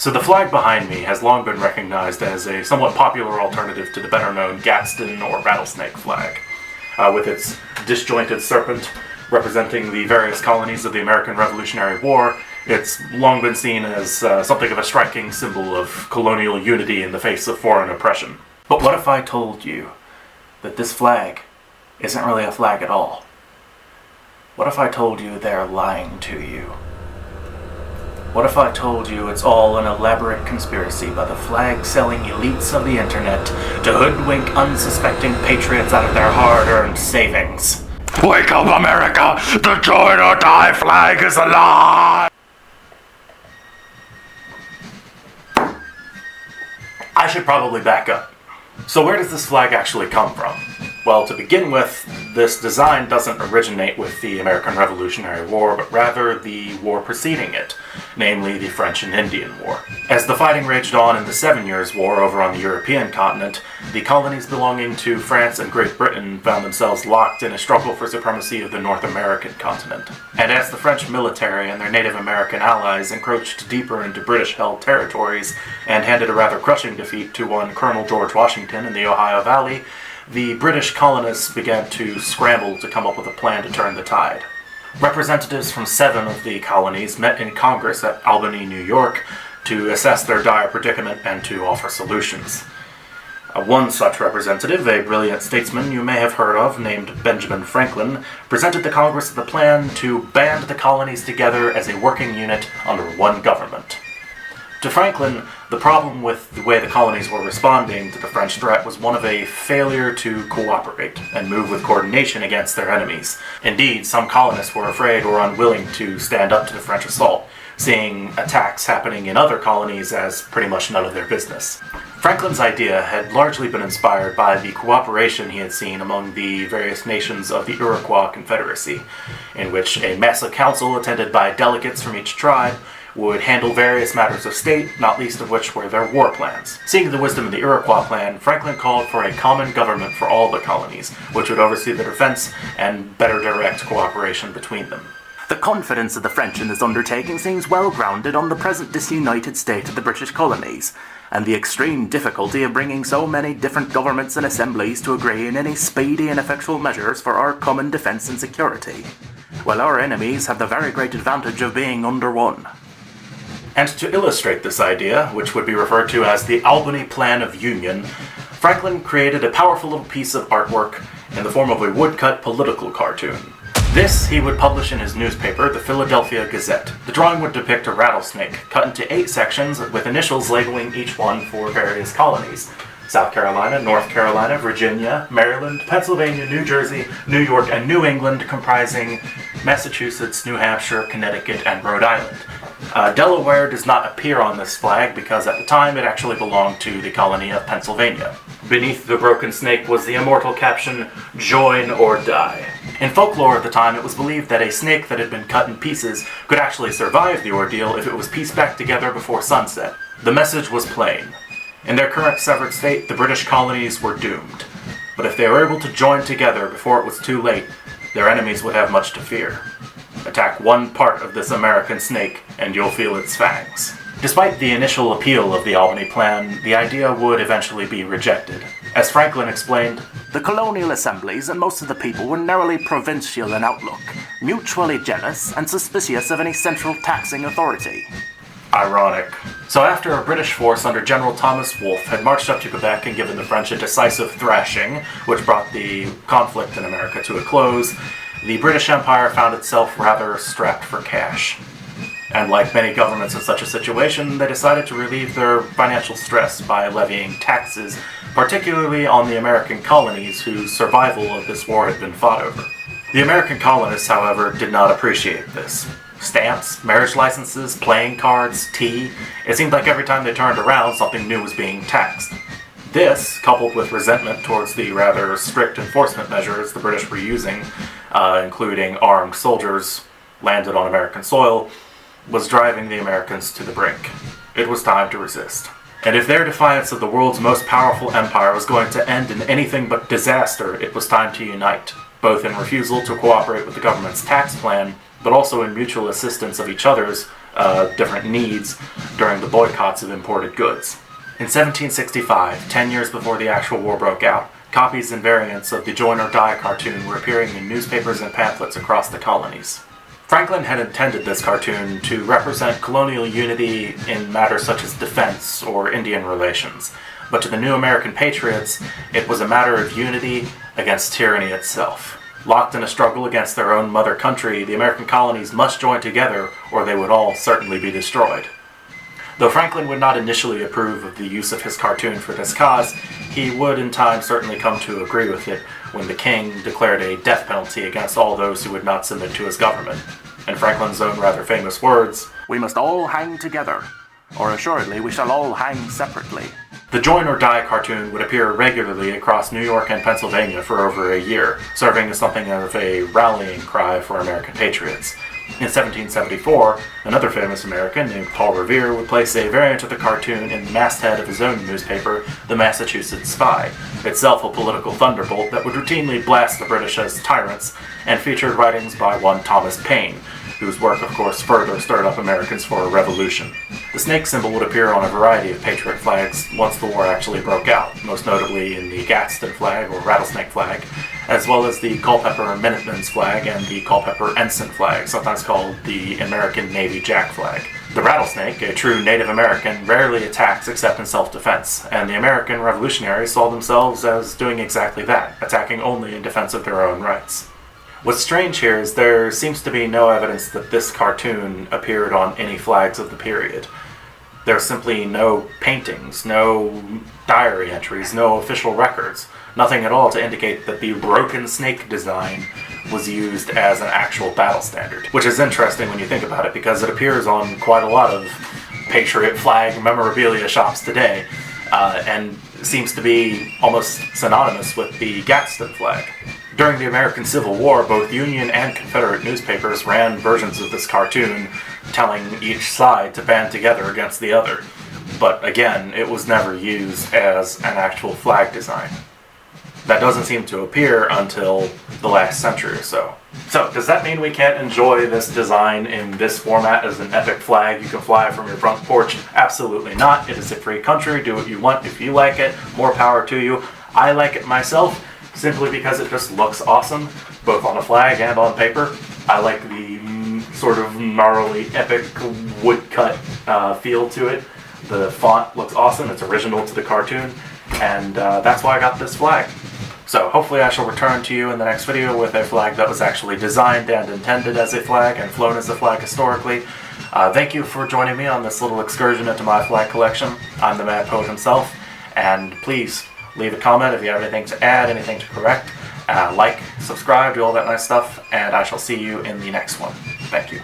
So the flag behind me has long been recognized as a somewhat popular alternative to the better-known Gadsden or rattlesnake flag, with its disjointed serpent representing the various colonies of the American Revolutionary War. It's long been seen as something of a striking symbol of colonial unity in the face of foreign oppression. But what if I told you that this flag isn't really a flag at all? What if I told you they're lying to you? What if I told you it's all an elaborate conspiracy by the flag-selling elites of the internet to hoodwink unsuspecting patriots out of their hard-earned savings? Wake up, America! The join or die flag is a lie! I should probably back up. So where does this flag actually come from? Well, to begin with, this design doesn't originate with the American Revolutionary War, but rather the war preceding it, namely the French and Indian War. As the fighting raged on in the 7 Years' War over on the European continent, the colonies belonging to France and Great Britain found themselves locked in a struggle for supremacy of the North American continent. And as the French military and their Native American allies encroached deeper into British-held territories and handed a rather crushing defeat to one Colonel George Washington in the Ohio Valley, the British colonists began to scramble to come up with a plan to turn the tide. Representatives from 7 of the colonies met in Congress at Albany, New York, to assess their dire predicament and to offer solutions. One such representative, a brilliant statesman you may have heard of named Benjamin Franklin, presented the Congress the plan to band the colonies together as a working unit under one government. To Franklin, the problem with the way the colonies were responding to the French threat was one of a failure to cooperate and move with coordination against their enemies. Indeed, some colonists were afraid or unwilling to stand up to the French assault, seeing attacks happening in other colonies as pretty much none of their business. Franklin's idea had largely been inspired by the cooperation he had seen among the various nations of the Iroquois Confederacy, in which a massive council attended by delegates from each tribe would handle various matters of state, not least of which were their war plans. Seeing the wisdom of the Iroquois plan, Franklin called for a common government for all the colonies, which would oversee the defense and better direct cooperation between them. The confidence of the French in this undertaking seems well grounded on the present disunited state of the British colonies, and the extreme difficulty of bringing so many different governments and assemblies to agree in any speedy and effectual measures for our common defense and security, while our enemies have the very great advantage of being under one. And to illustrate this idea, which would be referred to as the Albany Plan of Union, Franklin created a powerful little piece of artwork in the form of a woodcut political cartoon. This he would publish in his newspaper, the Philadelphia Gazette. The drawing would depict a rattlesnake, cut into 8 sections with initials labeling each one for various colonies: South Carolina, North Carolina, Virginia, Maryland, Pennsylvania, New Jersey, New York, and New England, comprising Massachusetts, New Hampshire, Connecticut, and Rhode Island. Delaware does not appear on this flag because at the time it actually belonged to the colony of Pennsylvania. Beneath the broken snake was the immortal caption, "Join or Die." In folklore at the time, it was believed that a snake that had been cut in pieces could actually survive the ordeal if it was pieced back together before sunset. The message was plain. In their current severed state, the British colonies were doomed. But if they were able to join together before it was too late, their enemies would have much to fear. Attack one part of this American snake, and you'll feel its fangs. Despite the initial appeal of the Albany Plan, the idea would eventually be rejected. As Franklin explained, the colonial assemblies and most of the people were narrowly provincial in outlook, mutually jealous and suspicious of any central taxing authority. Ironic. So after a British force under General Thomas Wolfe had marched up to Quebec and given the French a decisive thrashing, which brought the conflict in America to a close, the British Empire found itself rather strapped for cash. And like many governments in such a situation, they decided to relieve their financial stress by levying taxes, particularly on the American colonies whose survival of this war had been fought over. The American colonists, however, did not appreciate this. Stamps, marriage licenses, playing cards, tea, it seemed like every time they turned around, something new was being taxed. This, coupled with resentment towards the rather strict enforcement measures the British were using, including armed soldiers landed on American soil, was driving the Americans to the brink. It was time to resist. And if their defiance of the world's most powerful empire was going to end in anything but disaster, it was time to unite, both in refusal to cooperate with the government's tax plan, but also in mutual assistance of each other's different needs during the boycotts of imported goods. In 1765, 10 years before the actual war broke out, copies and variants of the Join or Die cartoon were appearing in newspapers and pamphlets across the colonies. Franklin had intended this cartoon to represent colonial unity in matters such as defense or Indian relations, but to the new American patriots, it was a matter of unity against tyranny itself. Locked in a struggle against their own mother country, the American colonies must join together or they would all certainly be destroyed. Though Franklin would not initially approve of the use of his cartoon for this cause, he would in time certainly come to agree with it when the king declared a death penalty against all those who would not submit to his government. In Franklin's own rather famous words, "We must all hang together, or assuredly we shall all hang separately." the Join or Die cartoon would appear regularly across New York and Pennsylvania for over a year, serving as something of a rallying cry for American patriots. In 1774, another famous American named Paul Revere would place a variant of the cartoon in the masthead of his own newspaper, the Massachusetts Spy, itself a political thunderbolt that would routinely blast the British as tyrants, and featured writings by one Thomas Paine, whose work, of course, further stirred up Americans for a revolution. The snake symbol would appear on a variety of patriot flags once the war actually broke out, most notably in the Gadsden flag, or rattlesnake flag, as well as the Culpeper Minutemen's flag and the Culpeper Ensign flag, sometimes called the American Navy Jack flag. The rattlesnake, a true Native American, rarely attacks except in self-defense, and the American revolutionaries saw themselves as doing exactly that, attacking only in defense of their own rights. What's strange here is there seems to be no evidence that this cartoon appeared on any flags of the period. There are simply no paintings, no diary entries, no official records, nothing at all to indicate that the broken snake design was used as an actual battle standard. Which is interesting when you think about it, because it appears on quite a lot of Patriot flag memorabilia shops today, and seems to be almost synonymous with the Gadsden flag. During the American Civil War, both Union and Confederate newspapers ran versions of this cartoon, telling each side to band together against the other. But again, it was never used as an actual flag design. That doesn't seem to appear until the last century or so. So, does that mean we can't enjoy this design in this format as an epic flag you can fly from your front porch? Absolutely not. It is a free country. Do what you want. If you like it, more power to you. I like it myself, simply because it just looks awesome, both on a flag and on paper. I like the sort of gnarly, epic woodcut feel to it. The font looks awesome. It's original to the cartoon, and that's why I got this flag. So hopefully I shall return to you in the next video with a flag that was actually designed and intended as a flag and flown as a flag historically. Thank you for joining me on this little excursion into my flag collection. I'm the Mad Poet himself, and please leave a comment if you have anything to add, anything to correct. Like, subscribe, do all that nice stuff, and I shall see you in the next one. Thank you.